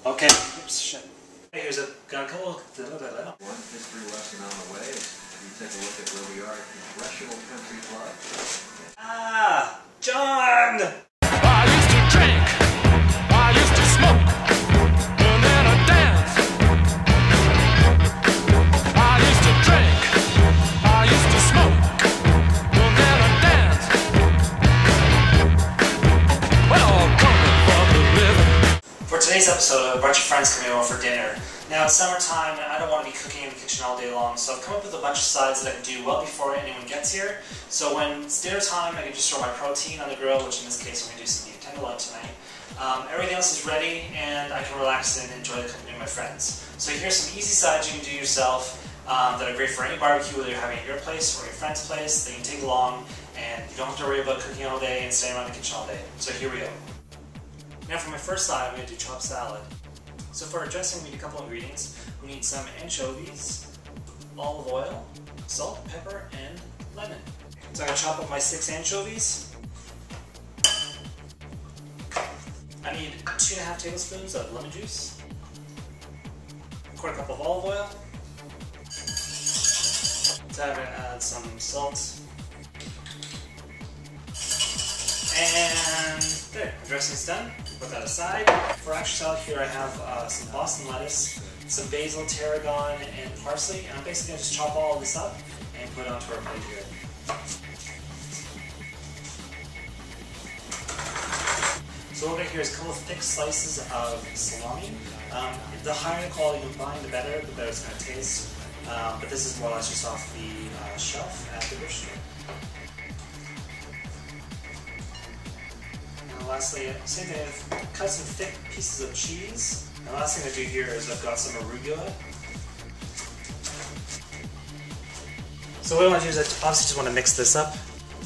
Okay. Oops, shit. Hey, here's got a couple. One history lesson on the way is you take a look at where we are at Congressional Country Club. Ah, John! I used to drink, I used to smoke, and then I dance. I used to drink, I used to smoke, and then I dance. Well, coming for the living. For today's episode, a bunch of friends coming over for dinner. Now it's summertime and I don't want to be cooking in the kitchen all day long, so I've come up with a bunch of sides that I can do well before anyone gets here. So when it's dinner time, I can just throw my protein on the grill, which in this case I'm going to do some beef tenderloin tonight. Everything else is ready and I can relax and enjoy the company of my friends. So here's some easy sides you can do yourself that are great for any barbecue, whether you're having it at your place or your friend's place, that you can take along and you don't have to worry about cooking all day and staying around the kitchen all day. So here we go. Now for my first side, I'm going to do chopped salad. So for our dressing, we need a couple ingredients. We need some anchovies, olive oil, salt, pepper, and lemon. So I'm going to chop up my 6 anchovies. I need 2.5 tablespoons of lemon juice, 1/4 cup of olive oil. So I'm going to add some salt. And there, the dressing's done. Put that aside. For extra salad here I have some Boston lettuce, some basil, tarragon, and parsley. And I'm basically going to just chop all of this up and put it onto our plate here. So what we got here is a couple of thick slices of salami. The higher the quality you find, the better it's going to taste. But this is more or less just off the shelf at the grocery store. Lastly, same thing, I've cut some thick pieces of cheese. And the last thing I do here is I've got some arugula. So what I want to do is I obviously just want to mix this up.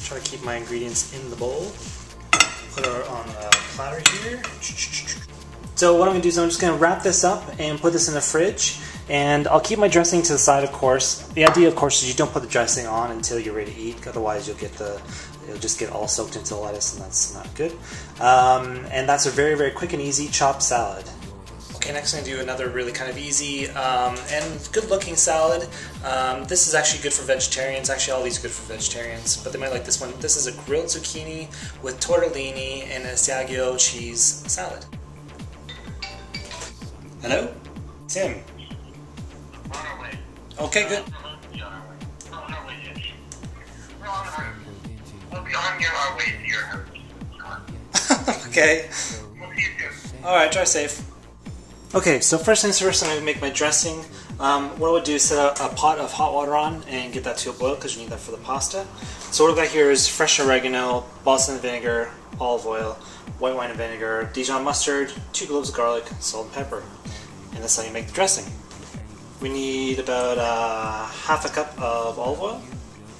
Try to keep my ingredients in the bowl. Put it on a platter here. So what I'm going to do is I'm just going to wrap this up and put this in the fridge. And I'll keep my dressing to the side, of course. The idea, of course, is you don't put the dressing on until you're ready to eat. Otherwise, it'll just get all soaked into the lettuce, and that's not good. And that's a very, very quick and easy chopped salad. Okay, next I'm going to do another really kind of easy and good-looking salad. This is actually good for vegetarians. Actually, all these are good for vegetarians, but they might like this one. This is a grilled zucchini with tortellini and a Saggio cheese salad. Hello? Tim? Okay, good. Okay. Alright, drive safe. Okay, so first things first, I'm going to make my dressing. What I would do is set a pot of hot water on and get that to a boil because you need that for the pasta. So what I've got here is fresh oregano, balsam vinegar, olive oil, white wine and vinegar, Dijon mustard, 2 cloves of garlic, salt and pepper. And that's how you make the dressing. We need about 1/2 cup of olive oil,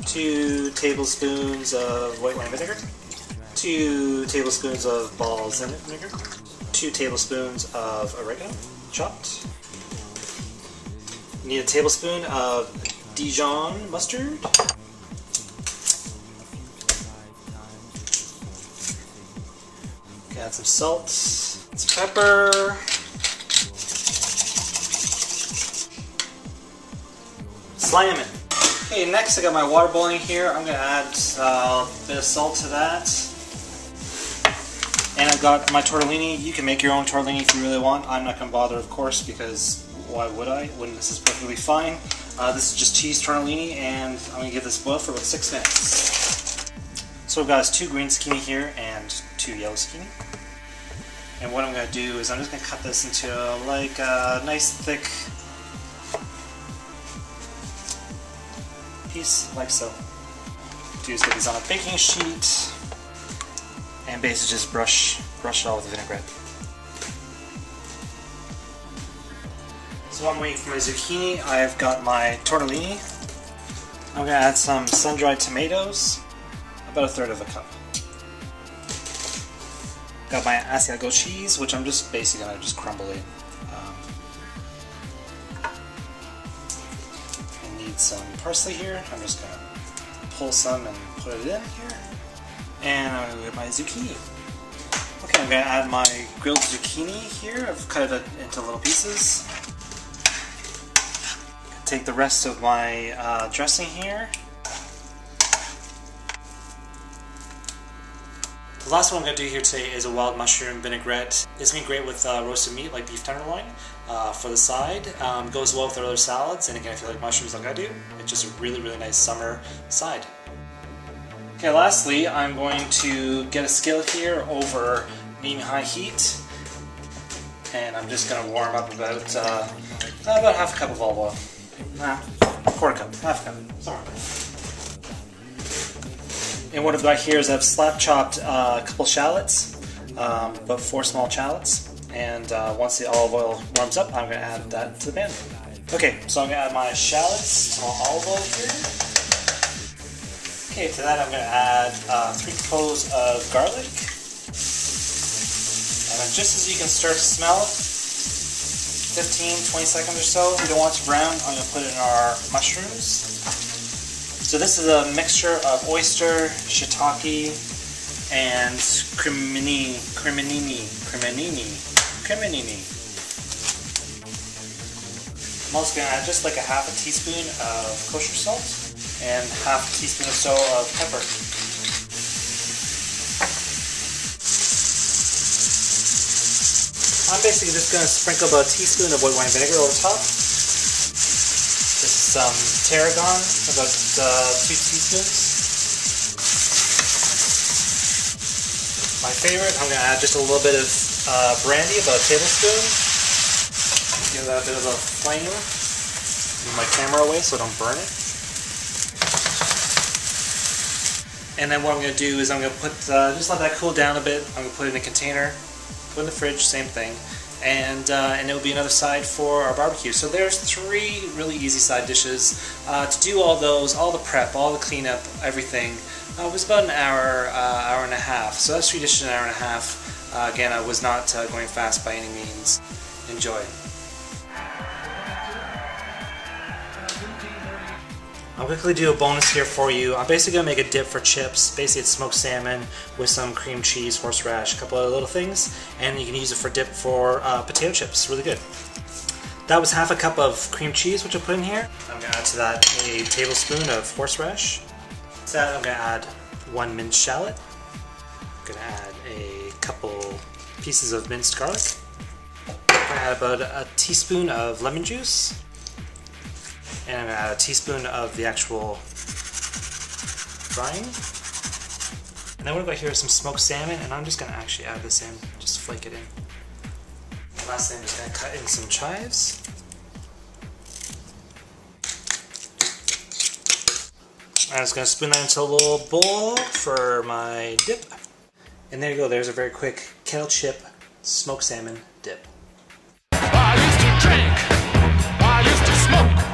2 tablespoons of white wine vinegar, 2 tablespoons of balsamic vinegar, 2 tablespoons of oregano, chopped. You need a tablespoon of Dijon mustard. Add some salt, some pepper. Salmon. Okay, next I got my water boiling here. I'm going to add a bit of salt to that. And I've got my tortellini. You can make your own tortellini if you really want. I'm not going to bother, of course, because why would I when this is perfectly fine. This is just cheese tortellini, and I'm going to give this a boil for about 6 minutes. So I've got 2 green zucchini here and 2 yellow zucchini. And what I'm going to do is I'm just going to cut this into like a nice thick piece, like so. Do is get these on a baking sheet and basically just brush it all with the vinaigrette. So while I'm waiting for my zucchini, I've got my tortellini. I'm going to add some sun-dried tomatoes, about 1/3 cup. Got my Asiago cheese, which I'm just basically going to just crumble in. I need some parsley here. I'm just going to pull some and put it in here. And I'm going to get my zucchini. Okay, I'm going to add my grilled zucchini here. I've cut it into little pieces. Take the rest of my dressing here. The last one I'm going to do here today is a wild mushroom vinaigrette. It's going to be great with roasted meat like beef tenderloin for the side. Goes well with our other salads, and again, if you like mushrooms like I do, it's just a really, really nice summer side. Okay, lastly, I'm going to get a skillet here over medium-high heat, and I'm just going to warm up about half a cup of olive oil. Nah, quarter cup, half a cup, somewhere. And what I've got here is I've slap chopped a couple shallots, about 4 small shallots, and once the olive oil warms up, I'm going to add that to the pan. Okay, so I'm going to add my shallots to my olive oil here. Okay, to that I'm going to add 3 cloves of garlic. And then just as you can start to smell it, 15-20 seconds or so, we don't want it to brown, I'm going to put in our mushrooms. So this is a mixture of oyster, shiitake, and cremini. I'm also going to add just like a half a teaspoon of kosher salt and half a teaspoon or so of pepper. I'm basically just going to sprinkle about a teaspoon of white wine vinegar over top. This is some tarragon, about 2 teaspoons. My favorite, I'm going to add just a little bit of brandy, about a tablespoon. Give that a bit of a flame. Move my camera away so I don't burn it. And then what I'm going to do is I'm going to put, just let that cool down a bit. I'm going to put it in a container, put it in the fridge, same thing. And it will be another side for our barbecue. So there's 3 really easy side dishes. To do all those, all the prep, all the cleanup, everything, was about an hour, hour and a half. So that's 3 dishes in an hour and a half. Again, I was not going fast by any means. Enjoy. I'll quickly do a bonus here for you. I'm basically going to make a dip for chips. Basically it's smoked salmon with some cream cheese, horseradish, a couple other little things, and you can use it for dip for potato chips. Really good. That was half a cup of cream cheese, which I put in here. I'm going to add to that a tablespoon of horseradish. To that I'm going to add 1 minced shallot. I'm going to add a couple pieces of minced garlic. I'm going to add about a teaspoon of lemon juice. And I'm going to add a teaspoon of the actual brine. And then what I've got here is some smoked salmon, and I'm just going to actually add this in, just flake it in. And lastly, I'm just going to cut in some chives. I'm just going to spoon that into a little bowl for my dip. And there you go, there's a very quick kettle chip smoked salmon dip. I used to drink, I used to smoke.